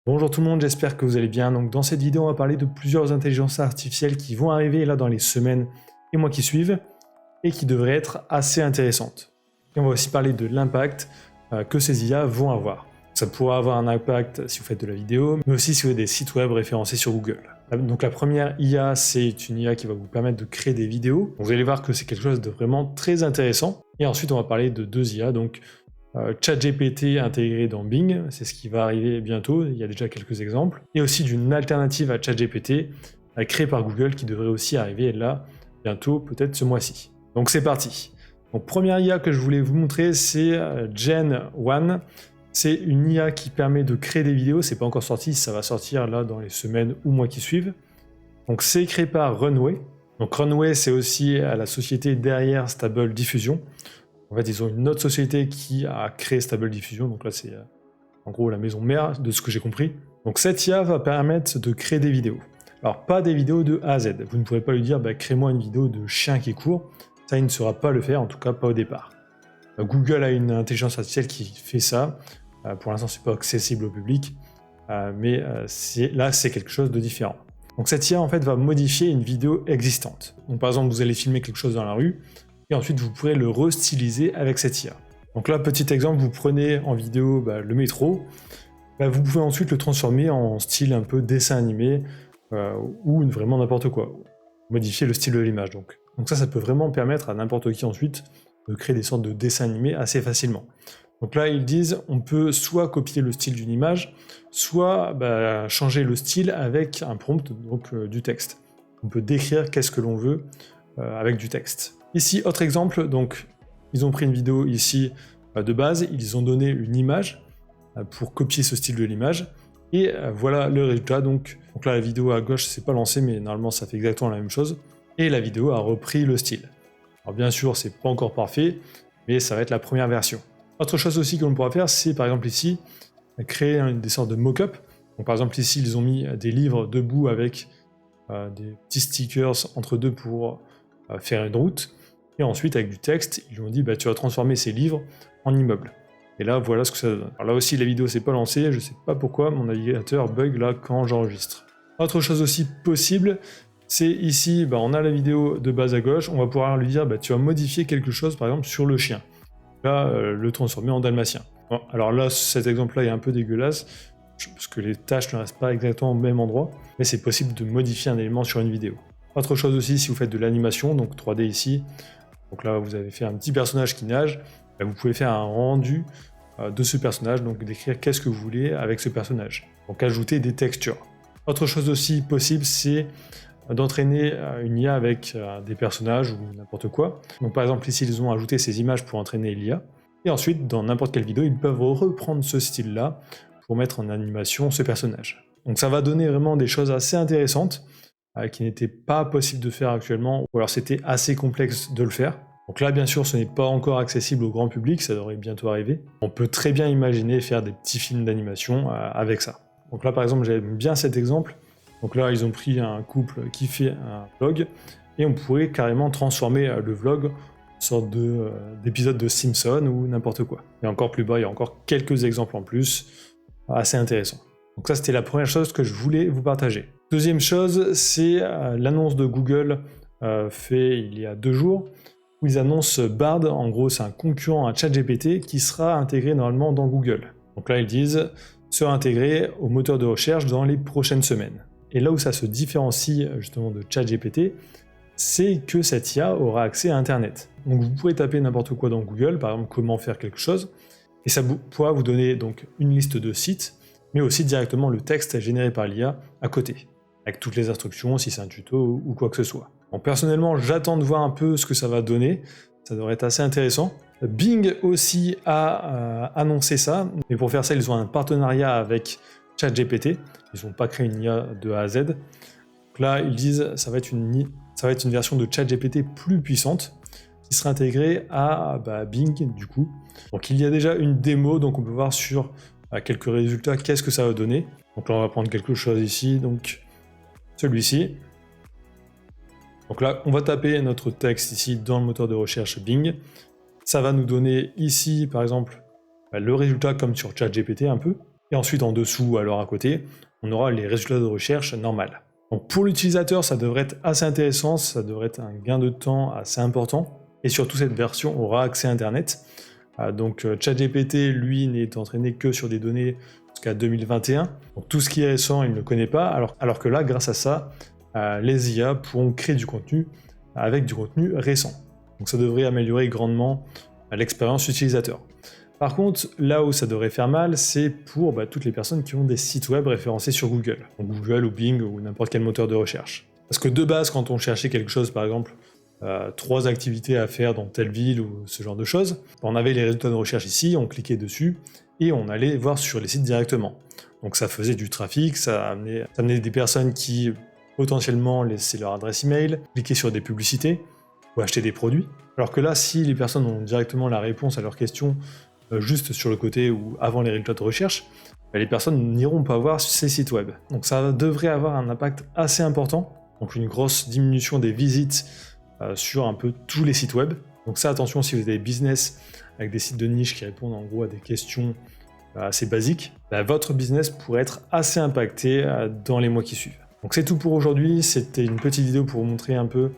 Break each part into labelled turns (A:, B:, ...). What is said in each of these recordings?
A: Bonjour tout le monde, j'espère que vous allez bien. Donc dans cette vidéo, on va parler de plusieurs intelligences artificielles qui vont arriver là dans les semaines et mois qui suivent et qui devraient être assez intéressantes. Et on va aussi parler de l'impact que ces IA vont avoir. Ça pourra avoir un impact si vous faites de la vidéo, mais aussi si vous avez des sites web référencés sur Google. Donc la première IA, c'est une IA qui va vous permettre de créer des vidéos. Donc, vous allez voir que c'est quelque chose de vraiment très intéressant. Et ensuite, on va parler de deux IA, donc ChatGPT intégré dans Bing, c'est ce qui va arriver bientôt, il y a déjà quelques exemples, et aussi d'une alternative à ChatGPT créée par Google qui devrait aussi arriver là bientôt, peut-être ce mois-ci. Donc c'est parti. Donc première IA que je voulais vous montrer, c'est Gen 1. C'est une IA qui permet de créer des vidéos, c'est pas encore sorti, ça va sortir là dans les semaines ou mois qui suivent. Donc c'est créé par Runway. Donc Runway, c'est aussi la société derrière Stable Diffusion. En fait, ils ont une autre société qui a créé Stable Diffusion, donc là c'est en gros la maison mère de ce que j'ai compris. Donc cette IA va permettre de créer des vidéos. Alors pas des vidéos de A à Z, vous ne pourrez pas lui dire crée-moi une vidéo de chien qui court, ça il ne saura pas le faire, en tout cas pas au départ. Google a une intelligence artificielle qui fait ça, pour l'instant c'est pas accessible au public, mais là c'est quelque chose de différent. Donc cette IA en fait va modifier une vidéo existante. Donc par exemple vous allez filmer quelque chose dans la rue, et ensuite vous pourrez le restyliser avec cette IA. Donc là, petit exemple, vous prenez en vidéo le métro, vous pouvez ensuite le transformer en style un peu dessin animé, ou vraiment n'importe quoi, modifier le style de l'image. Donc ça peut vraiment permettre à n'importe qui ensuite de créer des sortes de dessins animés assez facilement. Donc là, ils disent, on peut soit copier le style d'une image, soit changer le style avec un prompt, donc du texte. On peut décrire qu'est-ce que l'on veut avec du texte. Ici, autre exemple, donc ils ont pris une vidéo ici de base, ils ont donné une image pour copier ce style de l'image, et voilà le résultat. Donc là, la vidéo à gauche, c'est pas lancé, mais normalement ça fait exactement la même chose, et la vidéo a repris le style. Alors bien sûr, c'est pas encore parfait, mais ça va être la première version. Autre chose aussi que l'on pourra faire, c'est par exemple ici, créer des sortes de mock-up. Donc par exemple ici, ils ont mis des livres debout avec des petits stickers entre deux pour faire une route, et ensuite avec du texte, ils lui ont dit tu vas transformer ces livres en immeubles. Et là, voilà ce que ça donne. Alors là aussi, la vidéo s'est pas lancée, je sais pas pourquoi, mon navigateur bug là quand j'enregistre. Autre chose aussi possible, c'est ici, on a la vidéo de base à gauche, on va pouvoir lui dire tu vas modifier quelque chose par exemple sur le chien. Là, le transformer en dalmatien. Bon, alors là, cet exemple-là est un peu dégueulasse, parce que les tâches ne restent pas exactement au même endroit, mais c'est possible de modifier un élément sur une vidéo. Autre chose aussi, si vous faites de l'animation, donc 3D ici, donc là vous avez fait un petit personnage qui nage, vous pouvez faire un rendu de ce personnage, donc décrire qu'est-ce que vous voulez avec ce personnage. Donc ajouter des textures. Autre chose aussi possible, c'est d'entraîner une IA avec des personnages ou n'importe quoi. Donc par exemple ici ils ont ajouté ces images pour entraîner l'IA, et ensuite dans n'importe quelle vidéo ils peuvent reprendre ce style-là pour mettre en animation ce personnage. Donc ça va donner vraiment des choses assez intéressantes, qui n'était pas possible de faire actuellement, ou alors c'était assez complexe de le faire. Donc là, bien sûr, ce n'est pas encore accessible au grand public, ça devrait bientôt arriver. On peut très bien imaginer faire des petits films d'animation avec ça. Donc là, par exemple, j'aime bien cet exemple. Donc là, ils ont pris un couple qui fait un vlog, et on pourrait carrément transformer le vlog en sorte d'épisode de Simpson ou n'importe quoi. Et encore plus bas, il y a encore quelques exemples en plus, assez intéressants. Donc ça, c'était la première chose que je voulais vous partager. Deuxième chose, c'est l'annonce de Google fait il y a 2 jours, où ils annoncent Bard, en gros c'est un concurrent à ChatGPT qui sera intégré normalement dans Google. Donc là ils disent sera intégré au moteur de recherche dans les prochaines semaines. Et là où ça se différencie justement de ChatGPT, c'est que cette IA aura accès à Internet. Donc vous pourrez taper n'importe quoi dans Google, par exemple comment faire quelque chose, et ça pourra vous donner donc une liste de sites, mais aussi directement le texte généré par l'IA à côté, avec toutes les instructions, si c'est un tuto ou quoi que ce soit. Bon, personnellement, j'attends de voir un peu ce que ça va donner, ça devrait être assez intéressant. Bing aussi a annoncé ça, mais pour faire ça, ils ont un partenariat avec ChatGPT, ils n'ont pas créé une IA de A à Z. Donc là, ils disent ça va être une version de ChatGPT plus puissante, qui sera intégrée à Bing du coup. Donc il y a déjà une démo, donc on peut voir sur quelques résultats qu'est-ce que ça va donner. Donc là on va prendre quelque chose ici, donc celui-ci. Donc là on va taper notre texte ici dans le moteur de recherche Bing. Ça va nous donner ici par exemple le résultat comme sur ChatGPT un peu. Et ensuite, en dessous, alors à côté, on aura les résultats de recherche normales. Donc pour l'utilisateur, ça devrait être assez intéressant, ça devrait être un gain de temps assez important. Et surtout, cette version aura accès à Internet. Donc ChatGPT, lui, n'est entraîné que sur des données jusqu'à 2021. Donc tout ce qui est récent, il ne le connaît pas. Alors que là, grâce à ça, les IA pourront créer du contenu avec du contenu récent. Donc ça devrait améliorer grandement l'expérience utilisateur. Par contre, là où ça devrait faire mal, c'est pour toutes les personnes qui ont des sites web référencés sur Google. Donc Google ou Bing ou n'importe quel moteur de recherche. Parce que de base, quand on cherchait quelque chose, par exemple, 3 activités à faire dans telle ville ou ce genre de choses, on avait les résultats de recherche ici, on cliquait dessus et on allait voir sur les sites directement. Donc ça faisait du trafic, ça amenait des personnes qui potentiellement laissaient leur adresse email, cliquaient sur des publicités ou achetaient des produits. Alors que là, si les personnes ont directement la réponse à leurs questions juste sur le côté ou avant les résultats de recherche, les personnes n'iront pas voir ces sites web. Donc ça devrait avoir un impact assez important, donc une grosse diminution des visites sur un peu tous les sites web. Donc ça, attention, si vous avez des business avec des sites de niche qui répondent en gros à des questions assez basiques, votre business pourrait être assez impacté dans les mois qui suivent. Donc c'est tout pour aujourd'hui, c'était une petite vidéo pour vous montrer un peu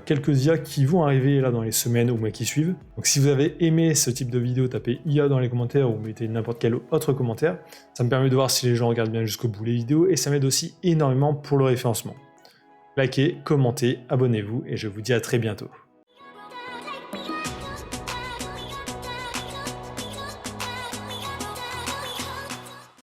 A: quelques IA qui vont arriver là dans les semaines ou mois qui suivent. Donc si vous avez aimé ce type de vidéo, tapez IA dans les commentaires ou mettez n'importe quel autre commentaire. Ça me permet de voir si les gens regardent bien jusqu'au bout les vidéos et ça m'aide aussi énormément pour le référencement. Likez, commentez, abonnez-vous et je vous dis à très bientôt.